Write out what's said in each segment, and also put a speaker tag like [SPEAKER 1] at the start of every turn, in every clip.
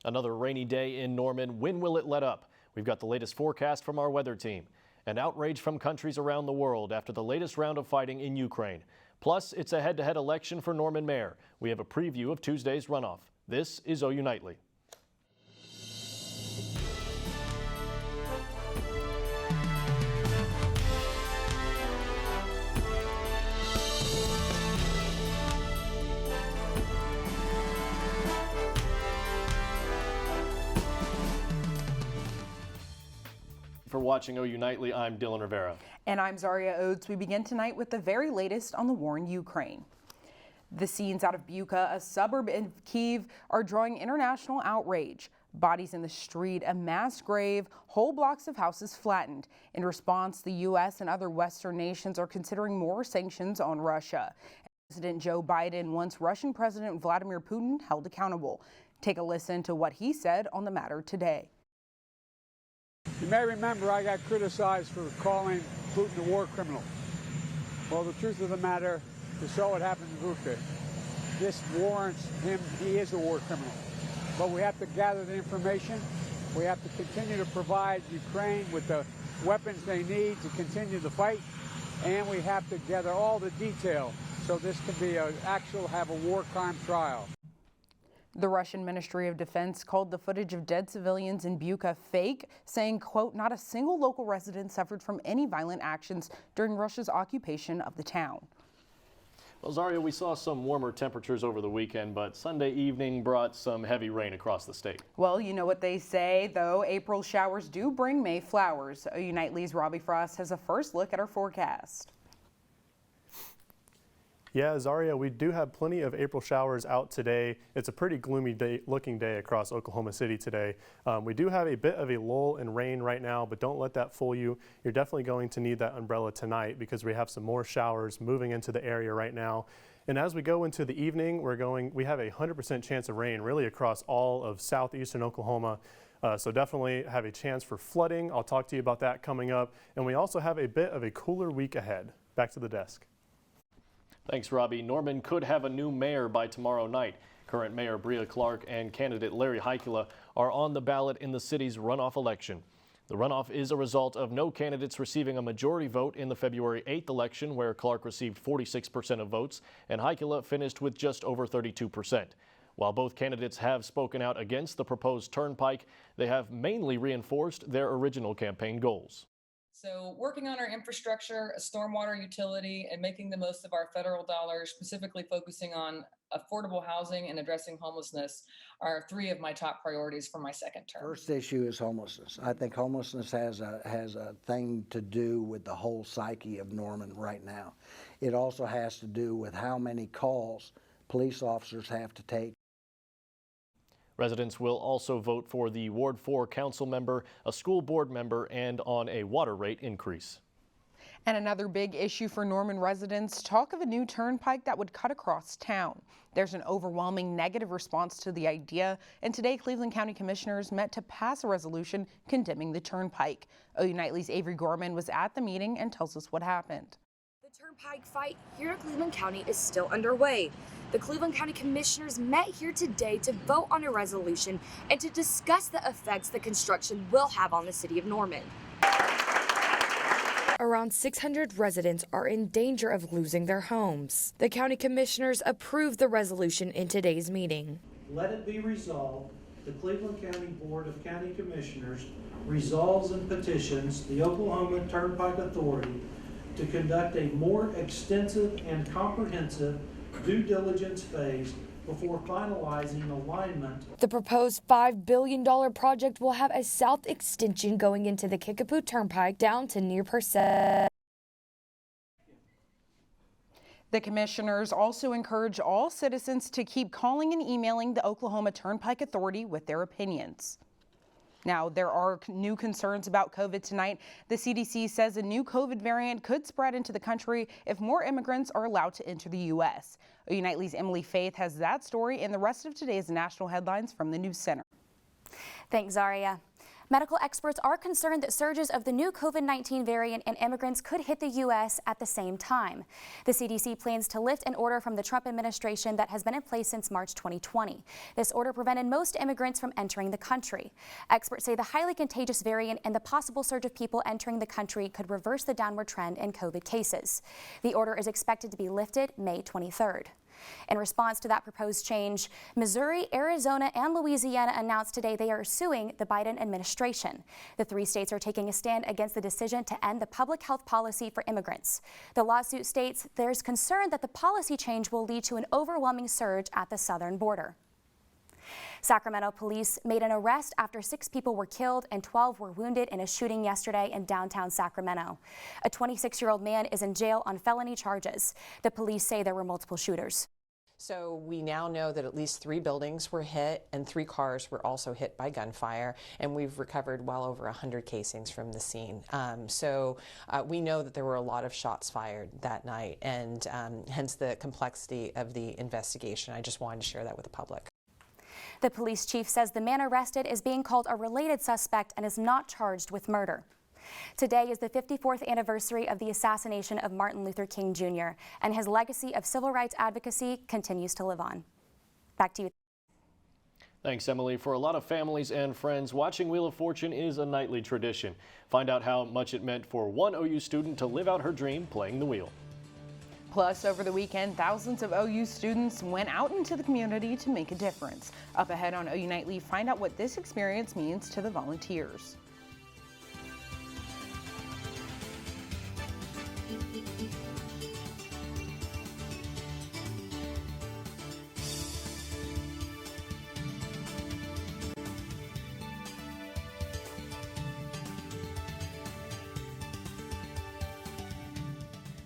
[SPEAKER 1] Another rainy day in Norman. When will it let up? We've got the latest forecast from our weather team. And outrage from countries around the world after the latest round of fighting in Ukraine. Plus, it's a head-to-head election for Norman mayor. We have a preview of Tuesday's runoff. This is OU Nightly. For watching OU Nightly, I'm Dylan Rivera.
[SPEAKER 2] And I'm Zaria Oates. We begin tonight with the very latest on the war in Ukraine. The scenes out of Bucha, a suburb in Kyiv, are drawing international outrage. Bodies in the street, a mass grave, whole blocks of houses flattened. In response, the U.S. and other Western nations are considering more sanctions on Russia. President Joe Biden wants Russian President Vladimir Putin held accountable. Take a listen to what he said on the matter today.
[SPEAKER 3] You may remember I got criticized for calling Putin a war criminal. Well, the truth of the matter is so it happened in Bucha. This warrants him, he is a war criminal. But we have to gather the information. We have to continue to provide Ukraine with the weapons they need to continue the fight. And we have to gather all the detail so this can be have a war crime trial.
[SPEAKER 2] The Russian Ministry of Defense called the footage of dead civilians in Bucha fake, saying, quote, not a single local resident suffered from any violent actions during Russia's occupation of the town.
[SPEAKER 1] Well, Zaria, we saw some warmer temperatures over the weekend, but Sunday evening brought some heavy rain across the state.
[SPEAKER 2] Well, you know what they say, though. April showers do bring May flowers. OU Nightly's Robby has a first look at our forecast.
[SPEAKER 4] Yeah, Zaria, we do have plenty of April showers out today. It's a pretty gloomy looking day across Oklahoma City today. We do have a bit of a lull in rain right now, but don't let that fool you. You're definitely going to need that umbrella tonight because we have some more showers moving into the area right now. And as we go into the evening, we have a 100% chance of rain really across all of southeastern Oklahoma. So definitely have a chance for flooding. I'll talk to you about that coming up. And we also have a bit of a cooler week ahead. Back to the desk.
[SPEAKER 1] Thanks, Robby. Norman could have a new mayor by tomorrow night. Current Mayor Bria Clark and candidate Larry Heikela are on the ballot in the city's runoff election. The runoff is a result of no candidates receiving a majority vote in the February 8th election, where Clark received 46% of votes and Heikela finished with just over 32%. While both candidates have spoken out against the proposed turnpike, they have mainly reinforced their original campaign goals.
[SPEAKER 5] So working on our infrastructure, a stormwater utility, and making the most of our federal dollars, specifically focusing on affordable housing and addressing homelessness, are three of my top priorities for my second term.
[SPEAKER 6] First issue is homelessness. I think homelessness has a thing to do with the whole psyche of Norman right now. It also has to do with how many calls police officers have to take.
[SPEAKER 1] Residents will also vote for the Ward 4 council member, a school board member, and on a water rate increase.
[SPEAKER 2] And another big issue for Norman residents, talk of a new turnpike that would cut across town. There's an overwhelming negative response to the idea, and today Cleveland County Commissioners met to pass a resolution condemning the turnpike. OU Nightly's Avery Goreman was at the meeting and tells us what happened.
[SPEAKER 7] The turnpike fight here in Cleveland County is still underway. The Cleveland County Commissioners met here today to vote on a resolution and to discuss the effects the construction will have on the city of Norman. Around 600 residents are in danger of losing their homes. The county commissioners approved the resolution in today's meeting.
[SPEAKER 8] Let it be resolved, the Cleveland County Board of County Commissioners resolves and petitions the Oklahoma Turnpike Authority to conduct a more extensive and comprehensive due diligence phase before finalizing alignment.
[SPEAKER 7] The proposed $5 billion project will have a south extension going into the Kickapoo Turnpike down to near Percent.
[SPEAKER 2] The commissioners also encourage all citizens to keep calling and emailing the Oklahoma Turnpike Authority with their opinions. Now, there are new concerns about COVID tonight. The CDC says a new COVID variant could spread into the country if more immigrants are allowed to enter the U.S. OU Nightly's Emily Faith has that story and the rest of today's national headlines from the News Center.
[SPEAKER 9] Thanks, Zaria. Medical experts are concerned that surges of the new COVID-19 variant and immigrants could hit the U.S. at the same time. The CDC plans to lift an order from the Trump administration that has been in place since March 2020. This order prevented most immigrants from entering the country. Experts say the highly contagious variant and the possible surge of people entering the country could reverse the downward trend in COVID cases. The order is expected to be lifted May 23rd. In response to that proposed change, Missouri, Arizona, and Louisiana announced today they are suing the Biden administration. The three states are taking a stand against the decision to end the public health policy for immigrants. The lawsuit states there's concern that the policy change will lead to an overwhelming surge at the southern border. Sacramento police made an arrest after 6 people were killed and 12 were wounded in a shooting yesterday in downtown Sacramento. A 26-year-old man is in jail on felony charges. The police say there were multiple shooters.
[SPEAKER 10] So we now know that at least 3 buildings were hit and 3 cars were also hit by gunfire, and we've recovered well over 100 casings from the scene. We know that there were a lot of shots fired that night, and hence the complexity of the investigation. I just wanted to share that with the public.
[SPEAKER 9] The police chief says the man arrested is being called a related suspect and is not charged with murder. Today is the 54th anniversary of the assassination of Martin Luther King Jr., and his legacy of civil rights advocacy continues to live on. Back to you.
[SPEAKER 1] Thanks, Emily. For a lot of families and friends, watching Wheel of Fortune is a nightly tradition. Find out how much it meant for one OU student to live out her dream playing the wheel.
[SPEAKER 2] Plus, over the weekend, thousands of OU students went out into the community to make a difference. Up ahead on OU Nightly, find out what this experience means to the volunteers.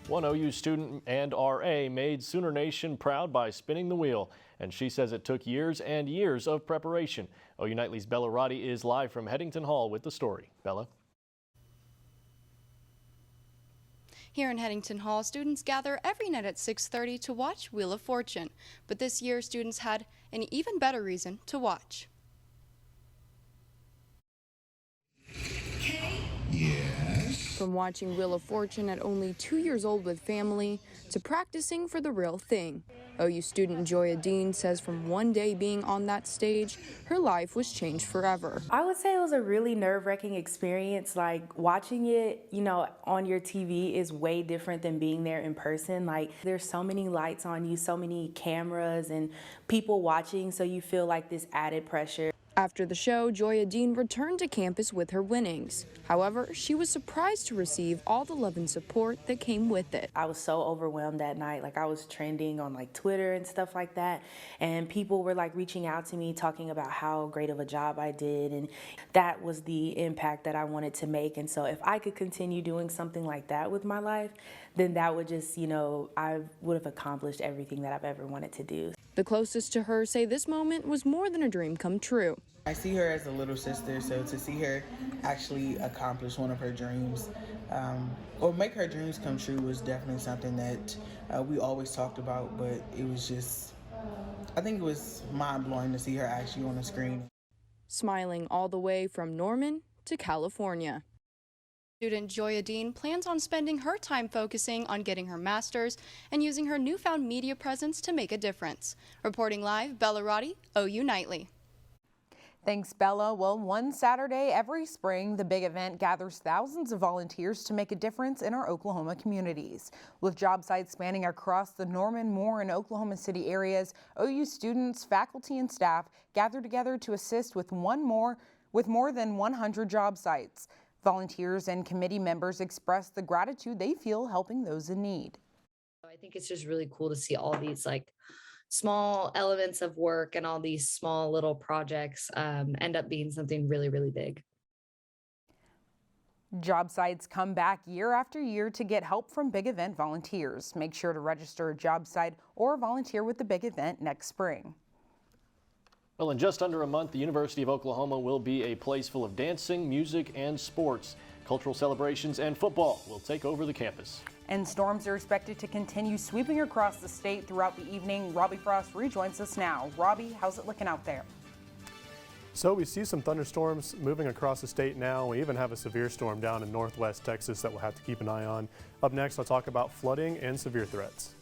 [SPEAKER 1] One OU student and RA made Sooner Nation proud by spinning the wheel, and she says it took years and years of preparation. OU Nightly's Roddy is live from Headington Hall with the story. Bella?
[SPEAKER 11] Here in Headington Hall, students gather every night at 6:30 to watch Wheel of Fortune, but this year students had an even better reason to watch. From watching Wheel of Fortune at only 2 years old with family to practicing for the real thing. OU student Joya Dean says from one day being on that stage, her life was changed forever.
[SPEAKER 12] I would say it was a really nerve-wracking experience. Like, watching it, on your TV is way different than being there in person. Like, there's so many lights on you, so many cameras and people watching, so you feel like this added pressure.
[SPEAKER 11] After the show, Joya Dean returned to campus with her winnings. However, she was surprised to receive all the love and support that came with it.
[SPEAKER 12] I was so overwhelmed that night. Like, I was trending on Twitter and stuff like that, and people were reaching out to me talking about how great of a job I did, and that was the impact that I wanted to make. And so if I could continue doing something like that with my life, then that would just, I would have accomplished everything that I've ever wanted to do.
[SPEAKER 11] The closest to her say this moment was more than a dream come true.
[SPEAKER 13] I see her as a little sister, so to see her actually accomplish one of her dreams, or make her dreams come true, was definitely something that we always talked about, but it was just, I think it was mind-blowing to see her actually on the screen.
[SPEAKER 11] Smiling all the way from Norman to California. Student Joya Dean plans on spending her time focusing on getting her master's and using her newfound media presence to make a difference. Reporting live, Roddy, OU Nightly.
[SPEAKER 2] Thanks, Bella. Well, one Saturday every spring, the big event gathers thousands of volunteers to make a difference in our Oklahoma communities. With job sites spanning across the Norman, Moore, and Oklahoma City areas, OU students, faculty, and staff gather together to assist with more than 100 job sites. Volunteers and committee members express the gratitude they feel helping those in need.
[SPEAKER 14] I think it's just really cool to see all these small elements of work and all these small little projects end up being something really, really big.
[SPEAKER 2] Job sites come back year after year to get help from big event volunteers. Make sure to register a job site or volunteer with the big event next spring.
[SPEAKER 1] Well, in just under a month, the University of Oklahoma will be a place full of dancing, music, and sports. Cultural celebrations and football will take over the campus.
[SPEAKER 2] And storms are expected to continue sweeping across the state throughout the evening. Robby Frost rejoins us now. Robby, how's it looking out there?
[SPEAKER 4] So we see some thunderstorms moving across the state now. We even have a severe storm down in northwest Texas that we'll have to keep an eye on. Up next, I'll talk about flooding and severe threats.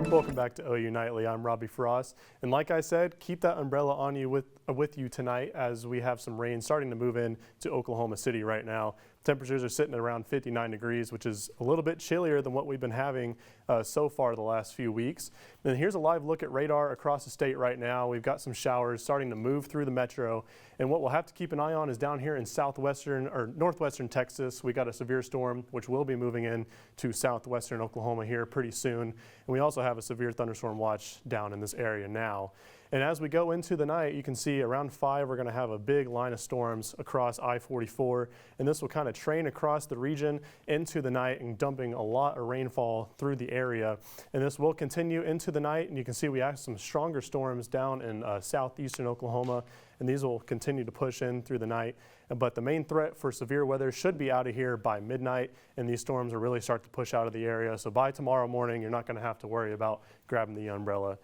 [SPEAKER 4] Welcome back to OU Nightly. I'm Robby Frost, and like I said, keep that umbrella on you with you tonight as we have some rain starting to move in to Oklahoma City right now. Temperatures are sitting at around 59 degrees, which is a little bit chillier than what we've been having so far the last few weeks. And here's a live look at radar across the state right now. We've got some showers starting to move through the metro, and what we'll have to keep an eye on is down here in southwestern or northwestern Texas. We got a severe storm which will be moving in to southwestern Oklahoma here pretty soon, and we also have a severe thunderstorm watch down in this area now. And as we go into the night, you can see around 5 we're going to have a big line of storms across I-44, and this will kind of train across the region into the night and dumping a lot of rainfall through the area. And this will continue into the night, and you can see we have some stronger storms down in southeastern Oklahoma, and these will continue to push in through the night. But the main threat for severe weather should be out of here by midnight, and these storms will really start to push out of the area. So by tomorrow morning, you're not going to have to worry about grabbing the umbrella.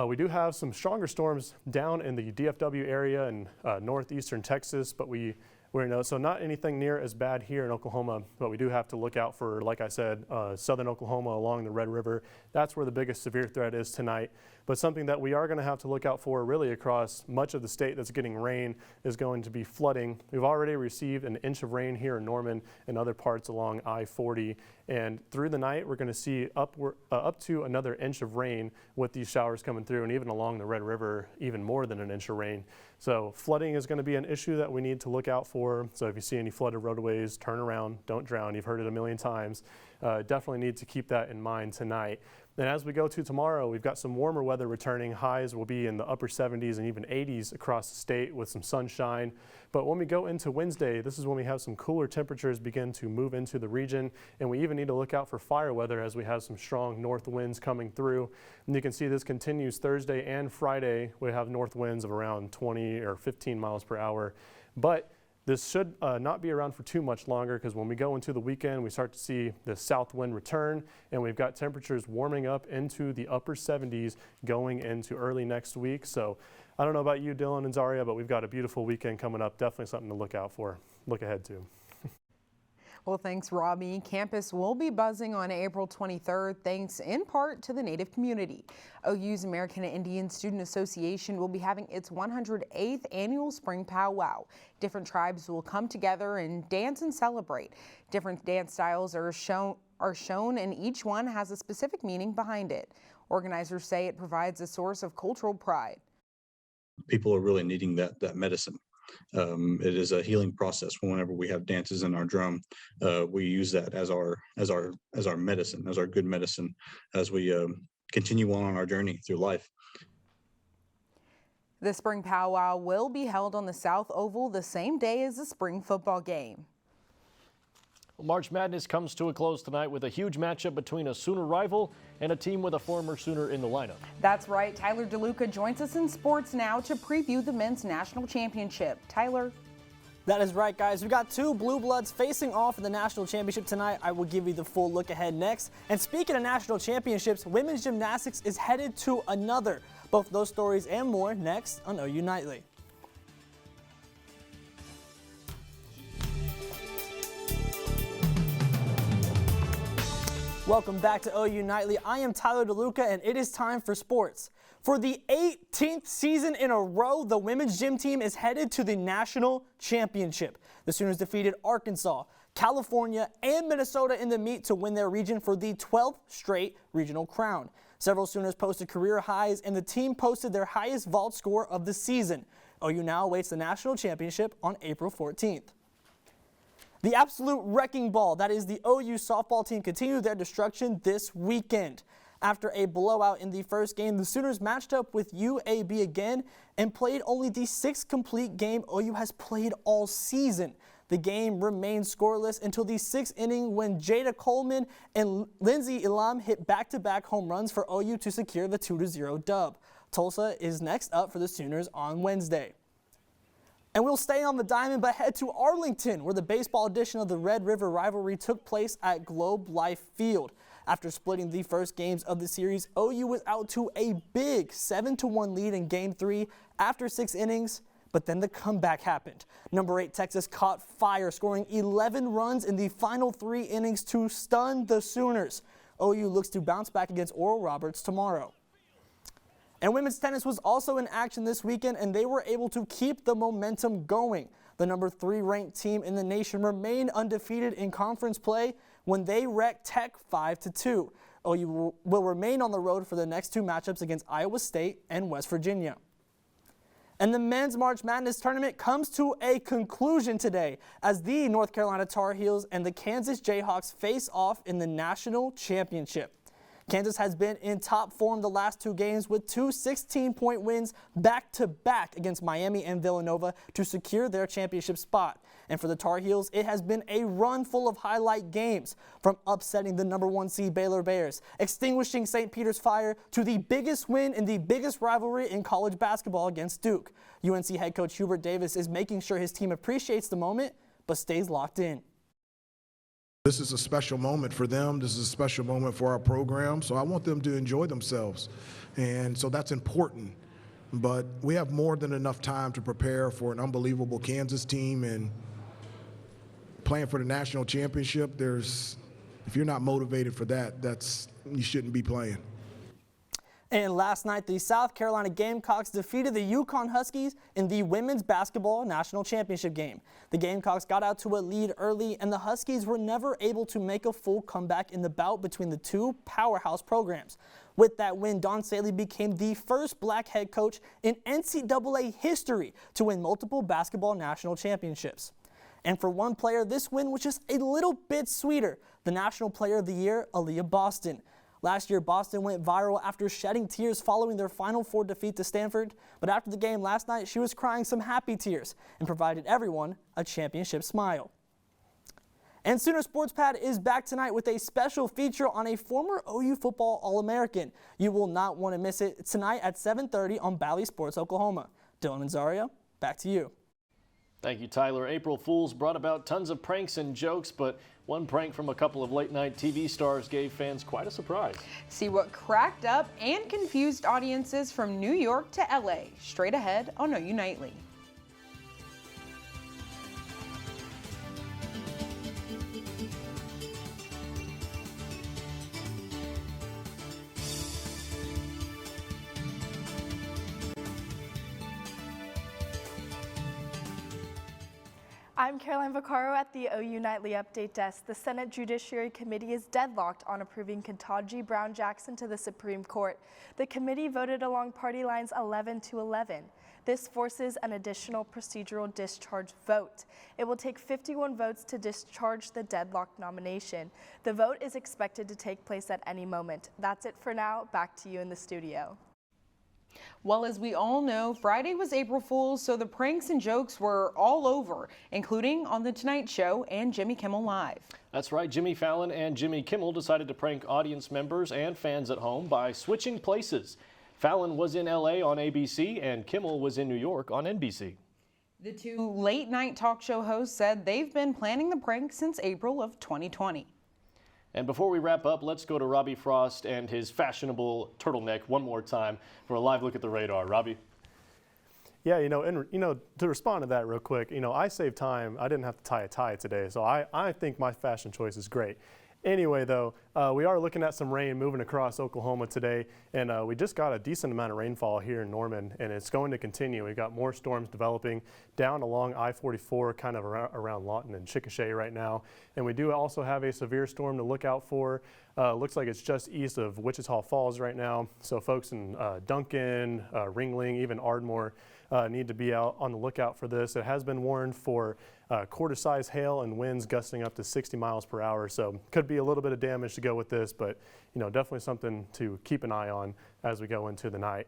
[SPEAKER 4] We do have some stronger storms down in the DFW area and northeastern Texas, but so not anything near as bad here in Oklahoma, but we do have to look out for, like I said, southern Oklahoma along the Red River. That's where the biggest severe threat is tonight. But something that we are going to have to look out for really across much of the state that's getting rain is going to be flooding. We've already received an inch of rain here in Norman and other parts along I-40. And through the night, we're going to see up to another inch of rain with these showers coming through, and even along the Red River, even more than an inch of rain. So flooding is going to be an issue that we need to look out for. So if you see any flooded roadways, turn around, don't drown. You've heard it a million times. Definitely need to keep that in mind tonight. Then as we go to tomorrow, we've got some warmer weather returning. Highs will be in the upper 70s and even 80s across the state with some sunshine. But when we go into Wednesday, this is when we have some cooler temperatures begin to move into the region. And we even need to look out for fire weather as we have some strong north winds coming through. And you can see this continues Thursday and Friday. We have north winds of around 20 or 15 miles per hour. But this should not be around for too much longer, because when we go into the weekend, we start to see the south wind return, and we've got temperatures warming up into the upper 70s going into early next week. So I don't know about you, Dylan and Zaria, but we've got a beautiful weekend coming up. Definitely something to look ahead to.
[SPEAKER 2] Well, thanks, Robby. Campus will be buzzing on April 23rd, thanks in part to the Native community. OU's American Indian Student Association will be having its 108th annual Spring Powwow. Different tribes will come together and dance and celebrate. Different dance styles are shown, and each one has a specific meaning behind it. Organizers say it provides a source of cultural pride.
[SPEAKER 15] People are really needing that medicine. It is a healing process. Whenever we have dances in our drum, we use that as our medicine, as our good medicine, as we continue on our journey through life.
[SPEAKER 2] The Spring Powwow will be held on the South Oval the same day as the spring football game.
[SPEAKER 1] Well, March Madness comes to a close tonight with a huge matchup between a Sooner rival and a team with a former Sooner in the lineup.
[SPEAKER 2] That's right. Tyler Deluca joins us in sports now to preview the men's national championship. Tyler.
[SPEAKER 16] That is right, guys. We got two Blue Bloods facing off in the national championship tonight. I will give you the full look ahead next. And speaking of national championships, women's gymnastics is headed to another. Both those stories and more next on OU Nightly. Welcome back to OU Nightly. I am Tyler Deluca, and it is time for sports. For the 18th season in a row, the women's gym team is headed to the national championship. The Sooners defeated Arkansas, California, and Minnesota in the meet to win their region for the 12th straight regional crown. Several Sooners posted career highs, and the team posted their highest vault score of the season. OU now awaits the national championship on April 14th. The absolute wrecking ball, that is the OU softball team, continued their destruction this weekend. After a blowout in the first game, the Sooners matched up with UAB again and played only the 6th complete game OU has played all season. The game remained scoreless until the 6th inning when Jada Coleman and Lindsey Elam hit back-to-back home runs for OU to secure the 2-0 dub. Tulsa is next up for the Sooners on Wednesday. And we'll stay on the diamond, but head to Arlington, where the baseball edition of the Red River rivalry took place at Globe Life Field. After splitting the first games of the series, OU was out to a big 7-1 lead in Game 3 after 6 innings, but then the comeback happened. Number 8 Texas caught fire, scoring 11 runs in the final 3 innings to stun the Sooners. OU looks to bounce back against Oral Roberts tomorrow. And women's tennis was also in action this weekend, and they were able to keep the momentum going. The number 3 ranked team in the nation remained undefeated in conference play when they wrecked Tech 5-2. OU will remain on the road for the next 2 matchups against Iowa State and West Virginia. And the men's March Madness tournament comes to a conclusion today as the North Carolina Tar Heels and the Kansas Jayhawks face off in the national championship. Kansas has been in top form the last 2 games with 2 16-point wins back-to-back against Miami and Villanova to secure their championship spot. And for the Tar Heels, it has been a run full of highlight games, from upsetting the number 1 seed Baylor Bears, extinguishing St. Peter's Fire, to the biggest win in the biggest rivalry in college basketball against Duke. UNC head coach Hubert Davis is making sure his team appreciates the moment but stays locked in.
[SPEAKER 17] This is a special moment for them. This is a special moment for our program. So I want them to enjoy themselves. And so that's important. But we have more than enough time to prepare for an unbelievable Kansas team, and playing for the national championship. If you're not motivated for that, you shouldn't be playing.
[SPEAKER 16] And last night, the South Carolina Gamecocks defeated the Yukon Huskies in the women's basketball national championship game. The Gamecocks got out to a lead early, and the Huskies were never able to make a full comeback in the bout between the 2 powerhouse programs. With that win, Don Saley became the first black head coach in NCAA history to win multiple basketball national championships. And for one player, this win was just a little bit sweeter. The National Player of the Year, Aaliyah Boston. Last year, Boston went viral after shedding tears following their Final Four defeat to Stanford. But after the game last night, she was crying some happy tears and provided everyone a championship smile. And Sooner Sports Pad is back tonight with a special feature on a former OU football All-American. You will not want to miss it tonight at 7:30 on Bally Sports Oklahoma. Dylan and Zaria, back to you.
[SPEAKER 1] Thank you, Tyler. April Fools brought about tons of pranks and jokes, but one prank from a couple of late-night TV stars gave fans quite a surprise.
[SPEAKER 2] See what cracked up and confused audiences from New York to LA. Straight ahead on OU Nightly.
[SPEAKER 18] I'm Caroline Vaccaro at the OU Nightly Update Desk. The Senate Judiciary Committee is deadlocked on approving Ketanji Brown Jackson to the Supreme Court. The committee voted along party lines 11-11. This forces an additional procedural discharge vote. It will take 51 votes to discharge the deadlocked nomination. The vote is expected to take place at any moment. That's it for now. Back to you in the studio.
[SPEAKER 2] Well, as we all know, Friday was April Fool's, so the pranks and jokes were all over, including on The Tonight Show and Jimmy Kimmel Live.
[SPEAKER 1] That's right, Jimmy Fallon and Jimmy Kimmel decided to prank audience members and fans at home by switching places. Fallon was in LA on ABC and Kimmel was in New York on NBC.
[SPEAKER 2] The 2 late-night talk show hosts said they've been planning the prank since April of 2020.
[SPEAKER 1] And before we wrap up, let's go to Robby Frost and his fashionable turtleneck one more time for a live look at the radar. Robby?
[SPEAKER 4] Yeah, to respond to that real quick, I saved time. I didn't have to tie a tie today, so I think my fashion choice is great. Anyway, though, we are looking at some rain moving across Oklahoma today, and we just got a decent amount of rainfall here in Norman, and it's going to continue. We've got more storms developing down along I-44, kind of around Lawton and Chickasha right now. And we do also have a severe storm to look out for. Looks like it's just east of Wichita Falls right now. So folks in Duncan, Ringling, even Ardmore need to be out on the lookout for this. It has been warned for quarter-size hail and winds gusting up to 60 miles per hour. So could be a little bit of damage to go with this, but definitely something to keep an eye on as we go into the night.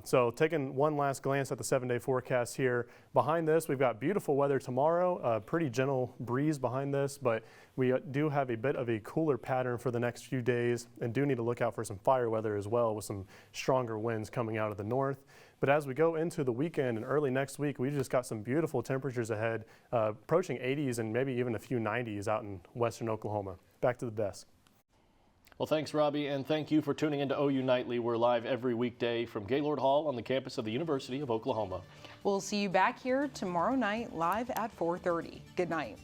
[SPEAKER 4] So taking one last glance at the 7-day forecast here. Behind this, we've got beautiful weather tomorrow, a pretty gentle breeze behind this, but we do have a bit of a cooler pattern for the next few days and do need to look out for some fire weather as well with some stronger winds coming out of the north. But as we go into the weekend and early next week, we just got some beautiful temperatures ahead, approaching 80s and maybe even a few 90s out in western Oklahoma. Back to the desk.
[SPEAKER 1] Well, thanks, Robby, and thank you for tuning into OU Nightly. We're live every weekday from Gaylord Hall on the campus of the University of Oklahoma.
[SPEAKER 2] We'll see you back here tomorrow night live at 4:30. Good night.